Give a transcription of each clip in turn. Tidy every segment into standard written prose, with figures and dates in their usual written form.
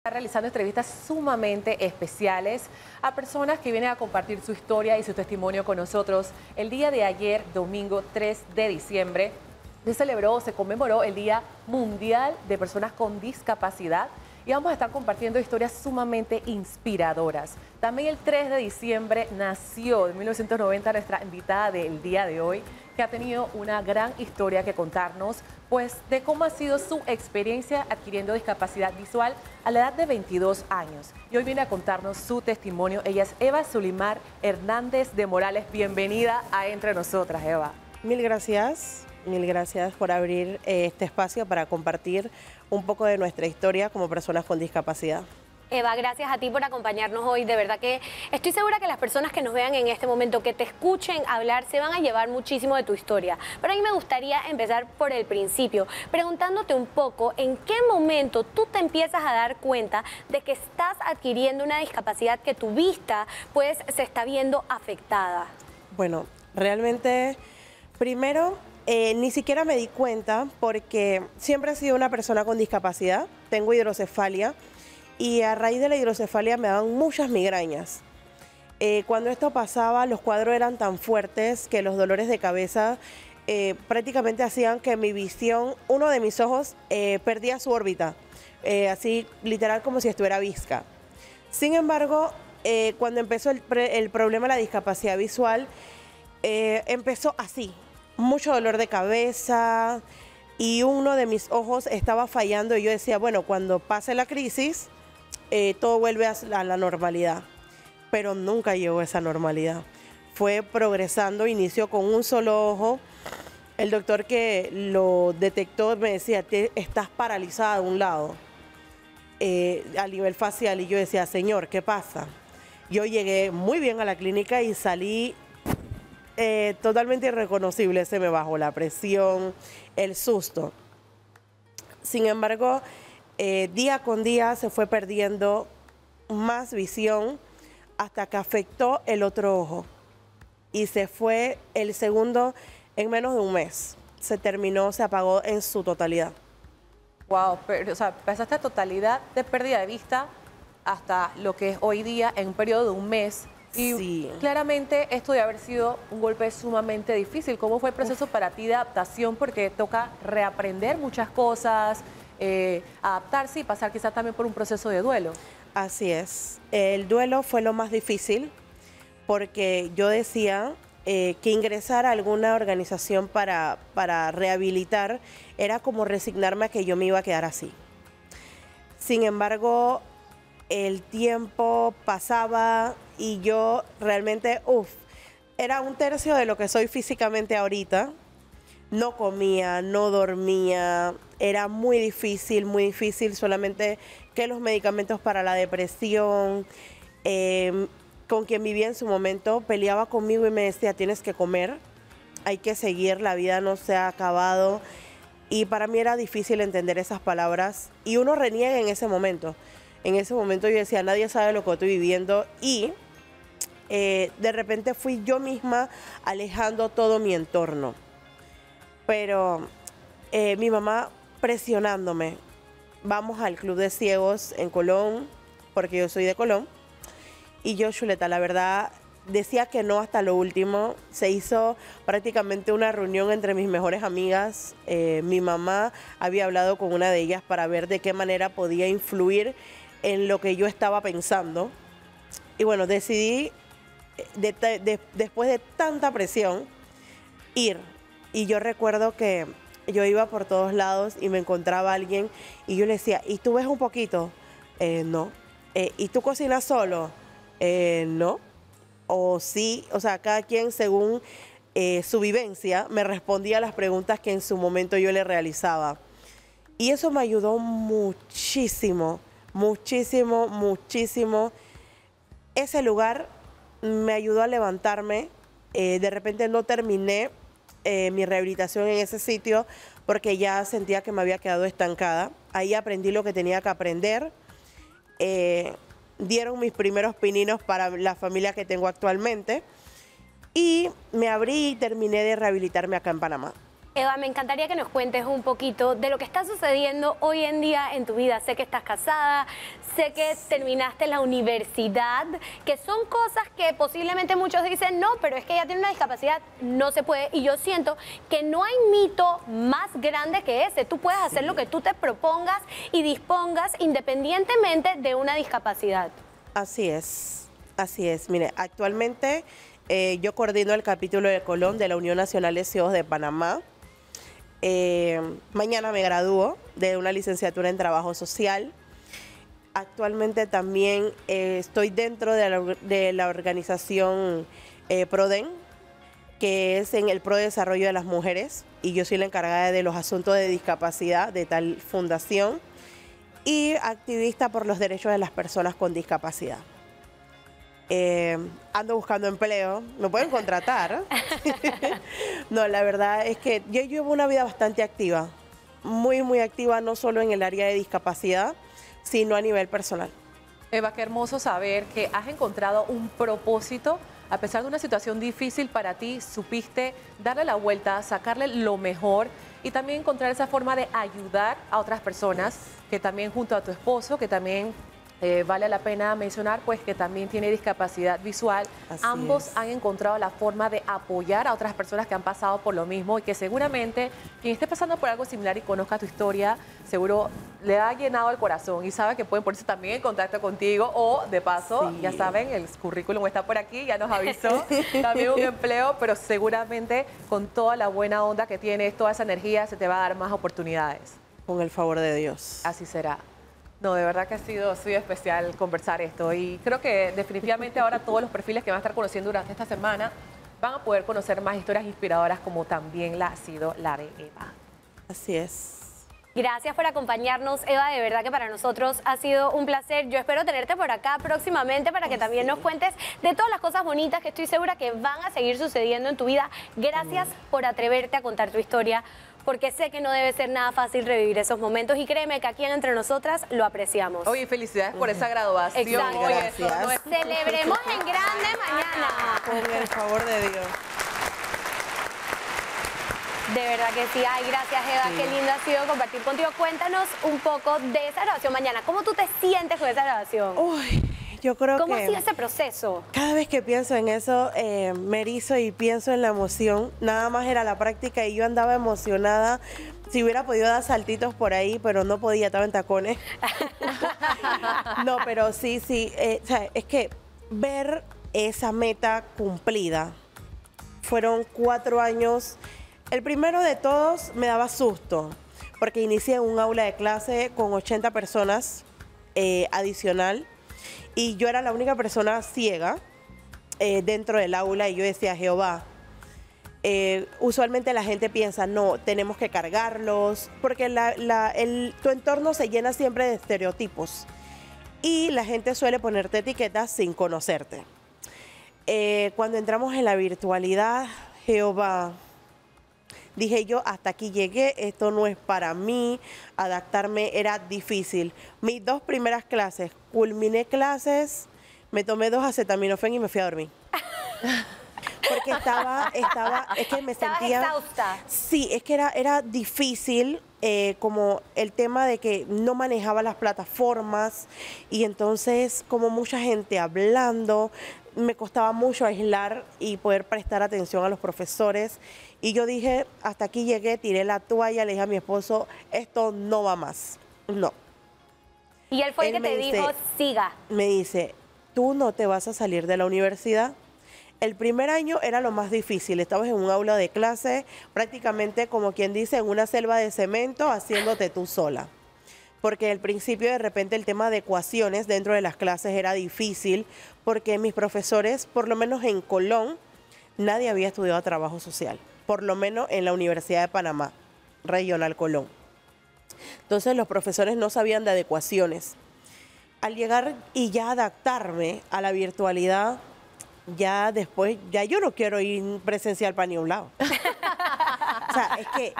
Realizando entrevistas sumamente especiales a personas que vienen a compartir su historia y su testimonio con nosotros. El día de ayer, domingo 3 de diciembre, se conmemoró el Día Mundial de Personas con Discapacidad y vamos a estar compartiendo historias sumamente inspiradoras. También el 3 de diciembre nació en 1990 nuestra invitada del día de hoy, que ha tenido una gran historia que contarnos, pues de cómo ha sido su experiencia adquiriendo discapacidad visual a la edad de 22 años. Y hoy viene a contarnos su testimonio. Ella es Eva Zulimar Hernández de Morales. Bienvenida a Entre Nosotras, Eva. Mil gracias por abrir este espacio para compartir un poco de nuestra historia como personas con discapacidad. Eva, gracias a ti por acompañarnos hoy. De verdad que estoy segura que las personas que nos vean en este momento, que te escuchen hablar, se van a llevar muchísimo de tu historia. Pero a mí me gustaría empezar por el principio, preguntándote un poco en qué momento tú te empiezas a dar cuenta de que estás adquiriendo una discapacidad, que tu vista pues se está viendo afectada. Bueno, realmente, primero, ni siquiera me di cuenta porque siempre he sido una persona con discapacidad, tengo hidrocefalia. Y a raíz de la hidrocefalia me daban muchas migrañas. Cuando esto pasaba, los cuadros eran tan fuertes que los dolores de cabeza prácticamente hacían que mi visión, uno de mis ojos perdía su órbita, así literal como si estuviera visca. Sin embargo, cuando empezó el problema de la discapacidad visual, empezó así, mucho dolor de cabeza y uno de mis ojos estaba fallando y yo decía, bueno, cuando pase la crisis, todo vuelve a la normalidad, pero nunca llegó a esa normalidad. Fue progresando, inició con un solo ojo. El doctor que lo detectó me decía, estás paralizada de un lado, a nivel facial, y yo decía, señor, ¿qué pasa? Yo llegué muy bien a la clínica y salí totalmente irreconocible. Se me bajó la presión, el susto. Sin embargo, día con día se fue perdiendo más visión hasta que afectó el otro ojo y se fue el segundo en menos de un mes. Se terminó, se apagó en su totalidad. Wow, pero, o sea, pasaste a totalidad de pérdida de vista hasta lo que es hoy día en un periodo de un mes. Y sí, claramente esto de haber sido un golpe sumamente difícil. ¿Cómo fue el proceso para ti de adaptación? Porque toca reaprender muchas cosas, adaptarse y pasar quizás también por un proceso de duelo. así es. El duelo fue lo más difícil porque yo decía que ingresar a alguna organización para rehabilitar era como resignarme a que yo me iba a quedar así. Sin embargo, el tiempo pasaba y yo realmente, era un tercio de lo que soy físicamente ahorita. No comía, no dormía, era muy difícil, solamente que los medicamentos para la depresión, con quien vivía en su momento, peleaba conmigo y me decía, tienes que comer, hay que seguir, la vida no se ha acabado. Y para mí era difícil entender esas palabras y uno reniega en ese momento. En ese momento yo decía, nadie sabe lo que estoy viviendo y de repente fui yo misma alejando todo mi entorno. Pero mi mamá presionándome, vamos al Club de Ciegos en Colón, porque yo soy de Colón, y yo, chuleta, la verdad, decía que no hasta lo último. Se hizo prácticamente una reunión entre mis mejores amigas. Mi mamá había hablado con una de ellas para ver de qué manera podía influir en lo que yo estaba pensando. Y bueno, decidí, después de tanta presión, ir. Y yo recuerdo que yo iba por todos lados y me encontraba alguien y yo le decía, ¿y tú ves un poquito? No. ¿Y tú cocinas solo? No. O sí, o sea, cada quien según su vivencia me respondía a las preguntas que en su momento yo le realizaba. Y eso me ayudó muchísimo, muchísimo, muchísimo. Ese lugar me ayudó a levantarme. De repente no terminé mi rehabilitación en ese sitio porque ya sentía que me había quedado estancada. Ahí aprendí lo que tenía que aprender. Dieron mis primeros pininos para la familia que tengo actualmente y me abrí y terminé de rehabilitarme acá en Panamá. Eva, me encantaría que nos cuentes un poquito de lo que está sucediendo hoy en día en tu vida. Sé que estás casada, sé que terminaste la universidad, que son cosas que posiblemente muchos dicen, no, pero es que ella tiene una discapacidad, no se puede. Y yo siento que no hay mito más grande que ese. Tú puedes hacer lo que tú te propongas y dispongas independientemente de una discapacidad. Así es, así es. Mire, actualmente yo coordino el capítulo de Colón de la Unión Nacional de Ciegos de Panamá. Mañana me gradúo de una licenciatura en Trabajo Social. Actualmente también estoy dentro de la organización PRODEN, que es en el Pro Desarrollo de las Mujeres, y yo soy la encargada de los asuntos de discapacidad de tal fundación, y activista por los derechos de las personas con discapacidad. Ando buscando empleo, me pueden contratar. No, la verdad es que yo llevo una vida bastante activa, muy activa, no solo en el área de discapacidad, sino a nivel personal. Eva, qué hermoso saber que has encontrado un propósito. A pesar de una situación difícil para ti, supiste darle la vuelta, sacarle lo mejor y también encontrar esa forma de ayudar a otras personas, que también junto a tu esposo, que también vale la pena mencionar, pues que también tiene discapacidad visual. Ambos han encontrado la forma de apoyar a otras personas que han pasado por lo mismo y que seguramente quien esté pasando por algo similar y conozca tu historia, seguro le ha llenado el corazón y sabe que pueden ponerse también en contacto contigo o de paso, ya saben, el currículum está por aquí, ya nos avisó, también un empleo, pero seguramente con toda la buena onda que tienes, toda esa energía, se te va a dar más oportunidades. Con el favor de Dios. Así será. No, de verdad que ha sido especial conversar esto y creo que definitivamente ahora todos los perfiles que van a estar conociendo durante esta semana van a poder conocer más historias inspiradoras como también la ha sido la de Eva. Así es. Gracias por acompañarnos, Eva, de verdad que para nosotros ha sido un placer. Yo espero tenerte por acá próximamente para que también nos cuentes de todas las cosas bonitas que estoy segura que van a seguir sucediendo en tu vida. Gracias por atreverte a contar tu historia, porque sé que no debe ser nada fácil revivir esos momentos y créeme que aquí Entre Nosotras lo apreciamos. Oye, felicidades por esa graduación. Exacto. Oye, Gracias. Celebremos en grande mañana. Con el favor de Dios. De verdad que sí. Ay, gracias, Eva. Sí. Qué lindo ha sido compartir contigo. Cuéntanos un poco de esa grabación mañana. ¿Cómo tú te sientes con esa grabación? Uy, yo creo ¿Cómo que ha sido ese proceso? cada vez que pienso en eso, me erizo y pienso en la emoción. Nada más era la práctica y yo andaba emocionada. Si hubiera podido dar saltitos por ahí, pero no podía, estaba en tacones. No, pero sí. O sea, es que ver esa meta cumplida. Fueron 4 años. El primero de todos me daba susto, porque inicié en un aula de clase con 80 personas adicional, y yo era la única persona ciega dentro del aula, y yo decía, Jehová, usualmente la gente piensa, no, tenemos que cargarlos, porque tu entorno se llena siempre de estereotipos, y la gente suele ponerte etiquetas sin conocerte. Cuando entramos en la virtualidad, Jehová, dije yo, hasta aquí llegué, esto no es para mí, adaptarme era difícil. Mis 2 primeras clases, culminé clases, me tomé 2 acetaminofén y me fui a dormir. Porque es que me sentía... exhausta. Sí, es que era difícil, como el tema de que no manejaba las plataformas y entonces como mucha gente hablando, me costaba mucho aislar y poder prestar atención a los profesores. Y yo dije, hasta aquí llegué, tiré la toalla, le dije a mi esposo, esto no va más, no. Y él fue el que te dijo, siga. Me dice, tú no te vas a salir de la universidad. El primer año era lo más difícil, estabas en un aula de clase, prácticamente como quien dice, en una selva de cemento, haciéndote tú sola. Porque al principio de repente el tema de ecuaciones dentro de las clases era difícil, porque mis profesores, por lo menos en Colón, nadie había estudiado trabajo social, por lo menos en la Universidad de Panamá, Regional Colón. Entonces los profesores no sabían de ecuaciones. Al llegar y ya adaptarme a la virtualidad, ya después, ya yo no quiero ir presencial para ni un lado. O sea, es que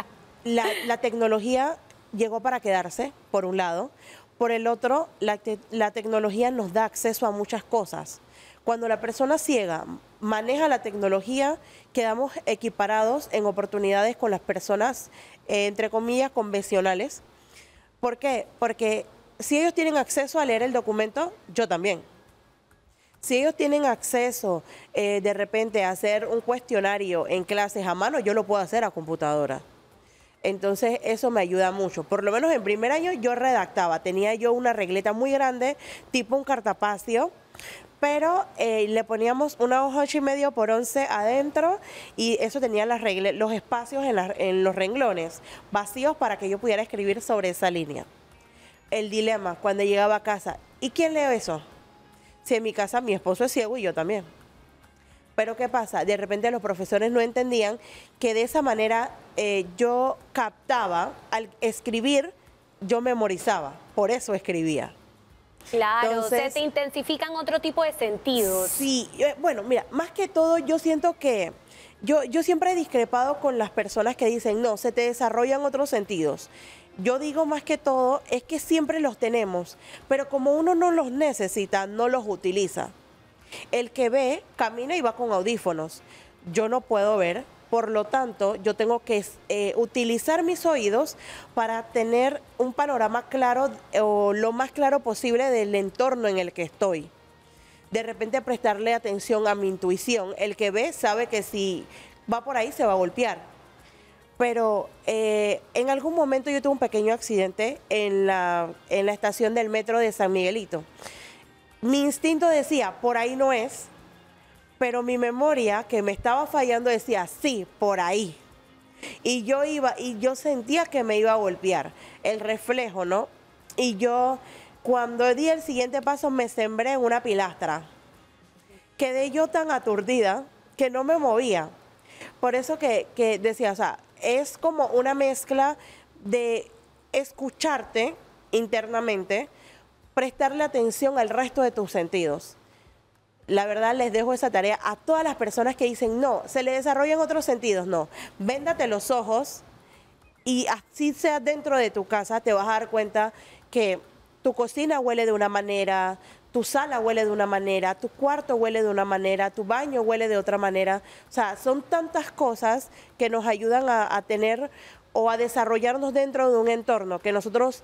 la tecnología llegó para quedarse, por un lado. Por el otro, la tecnología nos da acceso a muchas cosas. Cuando la persona ciega maneja la tecnología, quedamos equiparados en oportunidades con las personas, entre comillas, convencionales. ¿Por qué? Porque si ellos tienen acceso a leer el documento, yo también. Si ellos tienen acceso de repente a hacer un cuestionario en clases a mano, yo lo puedo hacer a computadora. Entonces eso me ayuda mucho. Por lo menos en primer año yo redactaba, tenía yo una regleta muy grande, tipo un cartapacio, pero le poníamos una hoja 8,5 por 11 adentro y eso tenía los espacios en los renglones vacíos para que yo pudiera escribir sobre esa línea. El dilema cuando llegaba a casa, ¿y quién lee eso? Si en mi casa mi esposo es ciego y yo también. Pero ¿qué pasa? De repente los profesores no entendían que de esa manera yo captaba, al escribir, yo memorizaba, por eso escribía. Claro, Entonces, se te intensifican otro tipo de sentidos. Sí, bueno, mira, más que todo yo siento que yo siempre he discrepado con las personas que dicen, no, se te desarrollan otros sentidos. Yo digo más que todo es que siempre los tenemos, pero como uno no los necesita, no los utiliza. El que ve, camina y va con audífonos. Yo no puedo ver, por lo tanto, yo tengo que utilizar mis oídos para tener un panorama claro o lo más claro posible del entorno en el que estoy. De repente prestarle atención a mi intuición. El que ve sabe que si va por ahí se va a golpear. Pero en algún momento yo tuve un pequeño accidente en la estación del metro de San Miguelito. Mi instinto decía, por ahí no es, pero mi memoria, que me estaba fallando, decía, sí, por ahí. Y yo iba, y yo sentía que me iba a golpear, el reflejo, ¿no? Y yo, cuando di el siguiente paso, me sembré en una pilastra. Quedé yo tan aturdida que no me movía. Por eso que decía, o sea, es como una mezcla de escucharte internamente, prestarle atención al resto de tus sentidos. La verdad les dejo esa tarea a todas las personas que dicen, no, se le desarrollan otros sentidos, no. Véndate los ojos y así sea dentro de tu casa, te vas a dar cuenta que tu cocina huele de una manera, tu sala huele de una manera, tu cuarto huele de una manera, tu baño huele de otra manera. O sea, son tantas cosas que nos ayudan a tener o a desarrollarnos dentro de un entorno que nosotros...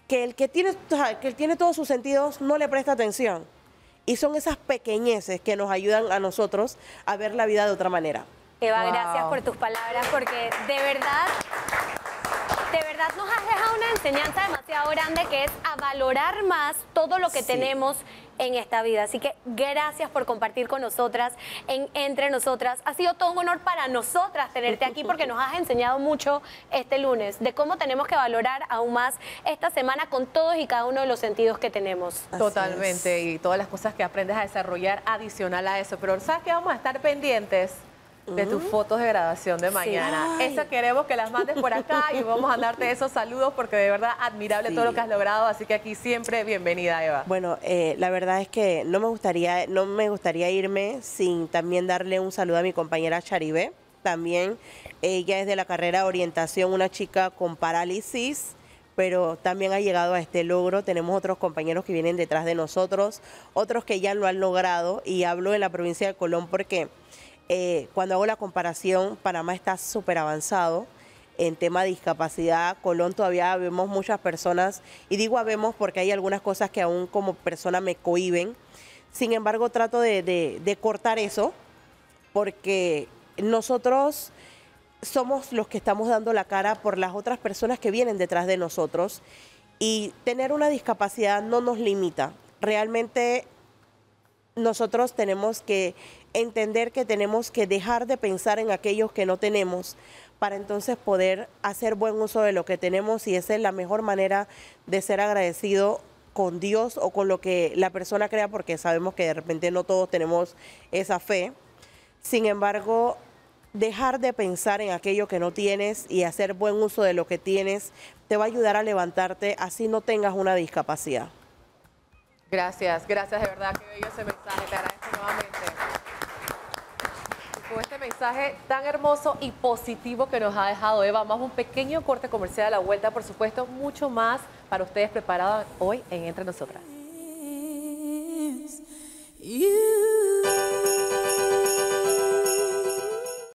que el que tiene todos sus sentidos no le presta atención. Y son esas pequeñeces que nos ayudan a nosotros a ver la vida de otra manera. Eva, Wow. gracias por tus palabras, porque de verdad nos has dejado una enseñanza demasiado grande que es a valorar más todo lo que Sí. tenemos en esta vida. Así que gracias por compartir con nosotras, Entre Nosotras. Ha sido todo un honor para nosotras tenerte aquí porque nos has enseñado mucho este lunes de cómo tenemos que valorar aún más esta semana con todos y cada uno de los sentidos que tenemos. Así Totalmente, es. y todas las cosas que aprendes a desarrollar adicional a eso. Pero ¿sabes qué? Vamos a estar pendientes de tus fotos de graduación de mañana. Ay. Esa queremos que las mandes por acá y vamos a mandarte esos saludos porque de verdad admirable Sí. todo lo que has logrado. Así que aquí siempre bienvenida, Eva. Bueno, la verdad es que no me gustaría irme sin también darle un saludo a mi compañera Charibé. También ella es de la carrera de orientación, una chica con parálisis, pero también ha llegado a este logro. Tenemos otros compañeros que vienen detrás de nosotros, otros que ya lo han logrado, y hablo en la provincia de Colón porque cuando hago la comparación, Panamá está súper avanzado en tema de discapacidad. Colón todavía vemos muchas personas, y digo habemos porque hay algunas cosas que aún como persona me cohíben. Sin embargo, trato de cortar eso porque nosotros somos los que estamos dando la cara por las otras personas que vienen detrás de nosotros, y tener una discapacidad no nos limita. Realmente nosotros tenemos que entender que tenemos que dejar de pensar en aquellos que no tenemos para entonces poder hacer buen uso de lo que tenemos, y esa es la mejor manera de ser agradecido con Dios o con lo que la persona crea, porque sabemos que de repente no todos tenemos esa fe. Sin embargo, dejar de pensar en aquello que no tienes y hacer buen uso de lo que tienes te va a ayudar a levantarte, así no tengas una discapacidad. Gracias, gracias de verdad, qué bello ese mensaje, te agradezco nuevamente. Y con este mensaje tan hermoso y positivo que nos ha dejado Eva, vamos a un pequeño corte comercial a la vuelta, por supuesto, mucho más para ustedes preparado hoy en Entre Nosotras. You